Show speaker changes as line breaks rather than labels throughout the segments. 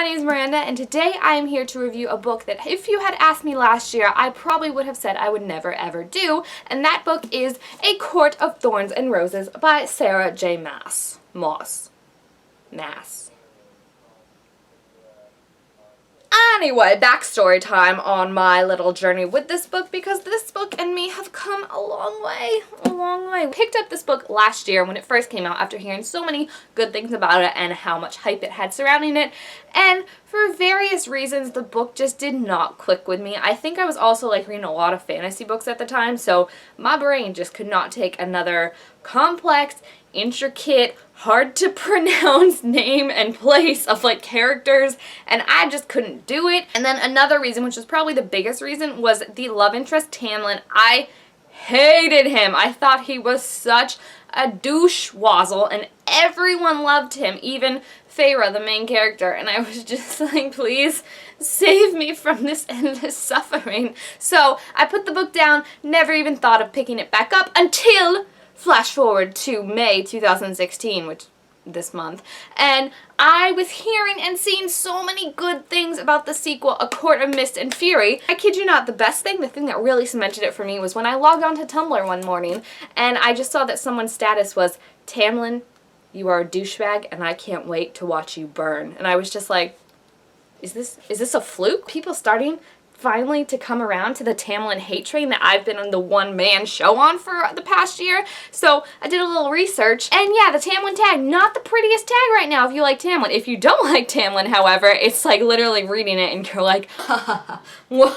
my name is Miranda, and today I am here to review a book that if you had asked me last year, I probably would have said I would never ever do, and that book is A Court of Thorns and Roses by Sarah J. Maas. Maas. Anyway, backstory time on my little journey with this book, because this book and me have come a long way. Picked up this book last year when it first came out after hearing so many good things about it and how much hype it had surrounding it, and for various reasons the book just did not click with me. I think I was also reading a lot of fantasy books at the time, so my brain just could not take another complex, intricate, hard to pronounce name and place of characters, and I just couldn't do it. And then another reason, which was probably the biggest reason, was the love interest Tamlin. I hated him. I thought he was such a douche-wazzle, and everyone loved him, even Feyre, the main character, and I was just like, please save me from this endless suffering. So I put the book down, never even thought of picking it back up until flash forward to May 2016, which this month, and I was hearing and seeing so many good things about the sequel, A Court of Mist and Fury. I kid you not, the thing that really cemented it for me was when I logged onto Tumblr one morning and I just saw that someone's status was, Tamlin, you are a douchebag and I can't wait to watch you burn. And I was just like, is this a fluke? People starting finally to come around to the Tamlin hate train that I've been on the one-man show on for the past year. So I did a little research, and yeah, the Tamlin tag, not the prettiest tag right now if you like Tamlin. If you don't like Tamlin, however, it's literally reading it and you're like, ha ha ha, wah,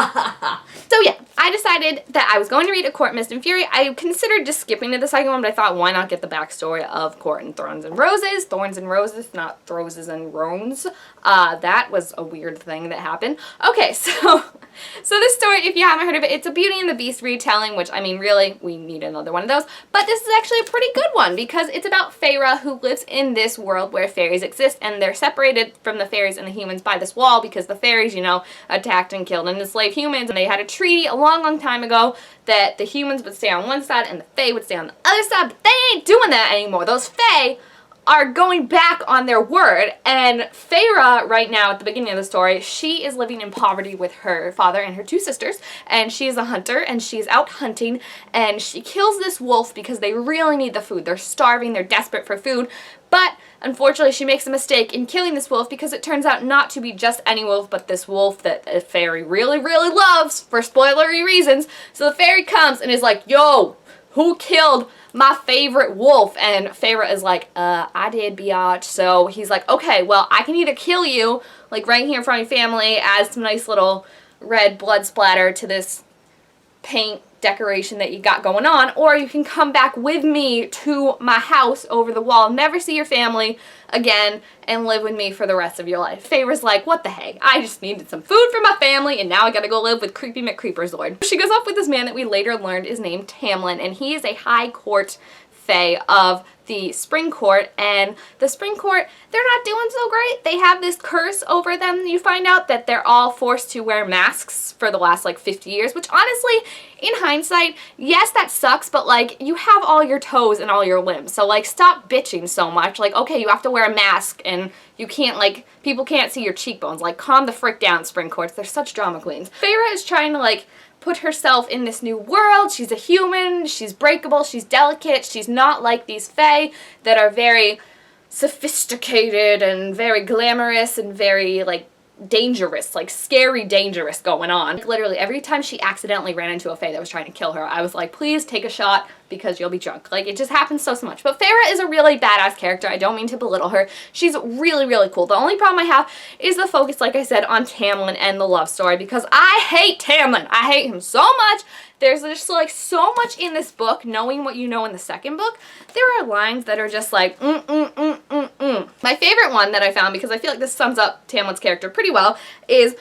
ha. So yeah, I decided that I was going to read A Court, Mist and Fury. I considered just skipping to the second one, but I thought, why not get the backstory of Court and Thorns and Roses? Thorns and Roses, not Throses and Roans. That was a weird thing that happened. Okay, so this story, if you haven't heard of it, it's a Beauty and the Beast retelling, which, I mean, really, we need another one of those. But this is actually a pretty good one, because it's about Feyre, who lives in this world where fairies exist, and they're separated from the fairies and the humans by this wall, because the fairies, you know, attacked and killed and enslaved humans, and they had a treaty a long time ago that the humans would stay on one side and the fae would stay on the other side, but they ain't doing that anymore. Those fae are going back on their word, and Feyre right now at the beginning of the story, she is living in poverty with her father and her two sisters, and she is a hunter, and she's out hunting, and she kills this wolf because they really need the food. They're starving, they're desperate for food, but unfortunately she makes a mistake in killing this wolf because it turns out not to be just any wolf, but this wolf that a fairy really loves for spoilery reasons. So the fairy comes and is like, yo, who killed my favorite wolf? And Feyre is like, I did, biatch. So he's like, okay, well, I can either kill you, right here in front of your family, add some nice little red blood splatter to this paint decoration that you got going on, or you can come back with me to my house over the wall, never see your family again, and live with me for the rest of your life. Feyre's like, what the heck? I just needed some food for my family, and now I gotta go live with Creepy McCreeperzord. She goes off with this man that we later learned is named Tamlin, and he is a high court fae of the Spring Court, and the Spring Court, they're not doing so great. They have this curse over them. You find out that they're all forced to wear masks for the last 50 years, which honestly, in hindsight, yes, that sucks, but you have all your toes and all your limbs, so stop bitching so much. Okay, you have to wear a mask and you can't, people can't see your cheekbones. Calm the frick down, Spring Courts. They're such drama queens. Feyre is trying to put herself in this new world. She's a human, she's breakable, she's delicate, she's not like these fae that are very sophisticated and very glamorous and very dangerous, scary dangerous going on. Literally every time she accidentally ran into a fae that was trying to kill her, I was like, please take a shot because you'll be drunk. It just happens so much. But Feyre is a really badass character. I don't mean to belittle her. She's really cool. The only problem I have is the focus, like I said, on Tamlin and the love story, because I hate Tamlin. I hate him so much. There's just so much in this book, knowing what you know in the second book. There are lines that are just My favorite one that I found, because I feel like this sums up Tamlin's character pretty well, is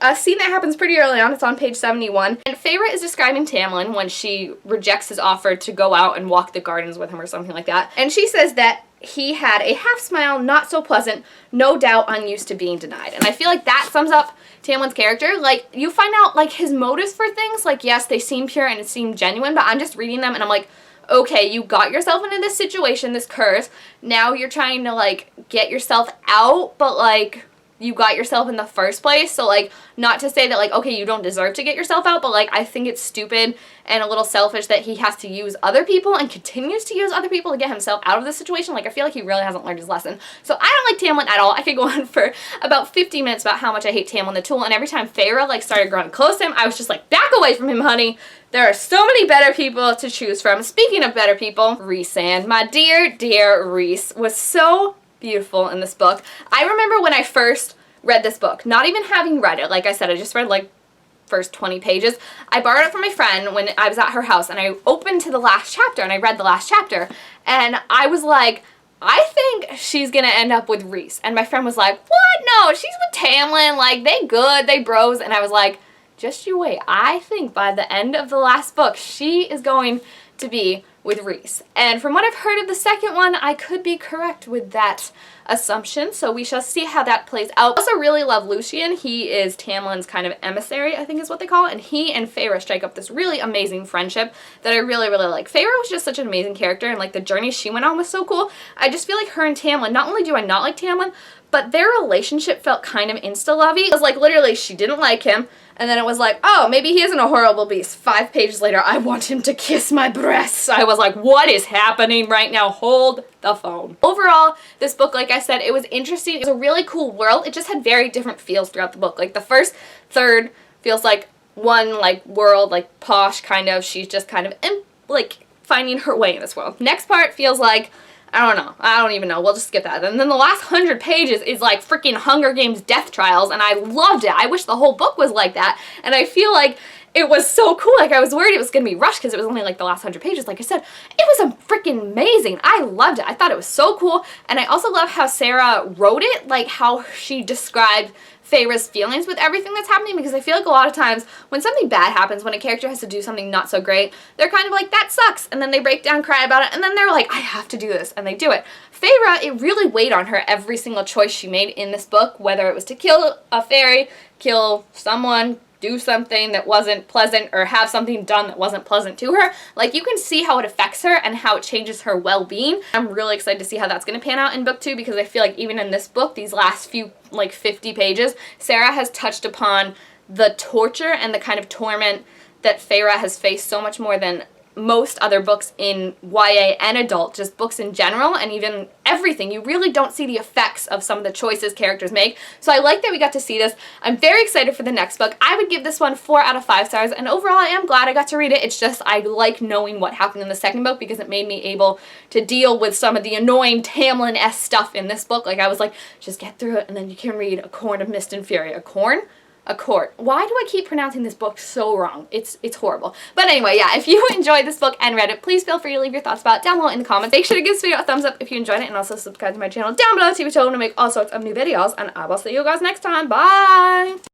a scene that happens pretty early on. It's on page 71. And Feyre is describing Tamlin when she rejects his offer to go out and walk the gardens with him or something like that. And she says that he had a half smile, not so pleasant, no doubt unused to being denied. And I feel like that sums up Tamlin's character. You find out his motives for things. Yes, they seem pure and it seemed genuine, but I'm just reading them and I'm like, okay, you got yourself into this situation, this curse, now you're trying to, like, get yourself out, but, like, you got yourself in the first place. So, like, not to say that, like, okay, you don't deserve to get yourself out, but, like, I think it's stupid and a little selfish that he has to use other people and continues to use other people to get himself out of this situation. Like, I feel like he really hasn't learned his lesson. So I don't like Tamlin at all. I could go on for about 50 minutes about how much I hate Tamlin the Tool, and every time Feyre, like, started growing close to him, I was just like, back away from him, honey. There are so many better people to choose from. Speaking of better people, Rhys, and my dear, dear Rhys was so beautiful in this book. I remember when I first read this book, not even having read it. Like I said, I just read like first 20 pages. I borrowed it from my friend when I was at her house, and I opened to the last chapter and I read the last chapter, and I was like, I think she's gonna end up with Rhys. And my friend was like, what? No, she's with Tamlin. Like, they good, they bros. And I was like, just you wait. I think by the end of the last book, she is going to be with Rhys. And from what I've heard of the second one, I could be correct with that assumption, so we shall see how that plays out. I also really love Lucien. He is Tamlin's kind of emissary, I think is what they call it, and he and Feyre strike up this really amazing friendship that I really, really like. Feyre was just such an amazing character, and like the journey she went on was so cool. I just feel like her and Tamlin, not only do I not like Tamlin, but their relationship felt kind of insta-lovey. It was like literally she didn't like him, and then it was like, oh, maybe he isn't a horrible beast. 5 pages later, I want him to kiss my breasts. I was like, what is happening right now? Hold the phone. Overall, this book, like I said, it was interesting. It was a really cool world. It just had very different feels throughout the book. Like the first third feels like one like world, like posh kind of. She's just kind of like finding her way in this world. Next part feels like, I don't know. I don't even know. We'll just skip that. And then the last 100 pages is like freaking Hunger Games death trials, and I loved it. I wish the whole book was like that, and I feel like it was so cool. Like, I was worried it was going to be rushed because it was only like the last 100 pages. Like I said, it was freaking amazing. I loved it. I thought it was so cool, and I also love how Sarah wrote it, like how she described Feyre's feelings with everything that's happening, because I feel like a lot of times when something bad happens, when a character has to do something not so great, they're kind of like, that sucks, and then they break down, cry about it, and then they're like, I have to do this, and they do it. Feyre, it really weighed on her every single choice she made in this book, whether it was to kill a fairy, kill someone, do something that wasn't pleasant, or have something done that wasn't pleasant to her. Like, you can see how it affects her and how it changes her well-being. I'm really excited to see how that's going to pan out in book 2, because I feel like even in this book, these last few, like 50 pages, Sarah has touched upon the torture and the kind of torment that Feyre has faced so much more than most other books in YA and adult, just books in general, and even everything. You really don't see the effects of some of the choices characters make. So I like that we got to see this. I'm very excited for the next book. I would give this one 4 out of 5 stars, and overall I am glad I got to read it. It's just I like knowing what happened in the second book, because it made me able to deal with some of the annoying Tamlin-esque stuff in this book. Like, I was like, just get through it and then you can read A Corn of Mist and Fury. A corn? A court. Why do I keep pronouncing this book so wrong? It's horrible. But anyway, yeah, if you enjoyed this book and read it, please feel free to leave your thoughts about it down below in the comments. Make sure to give this video a thumbs up if you enjoyed it, and also subscribe to my channel down below to be told when I make all sorts of new videos, and I will see you guys next time. Bye!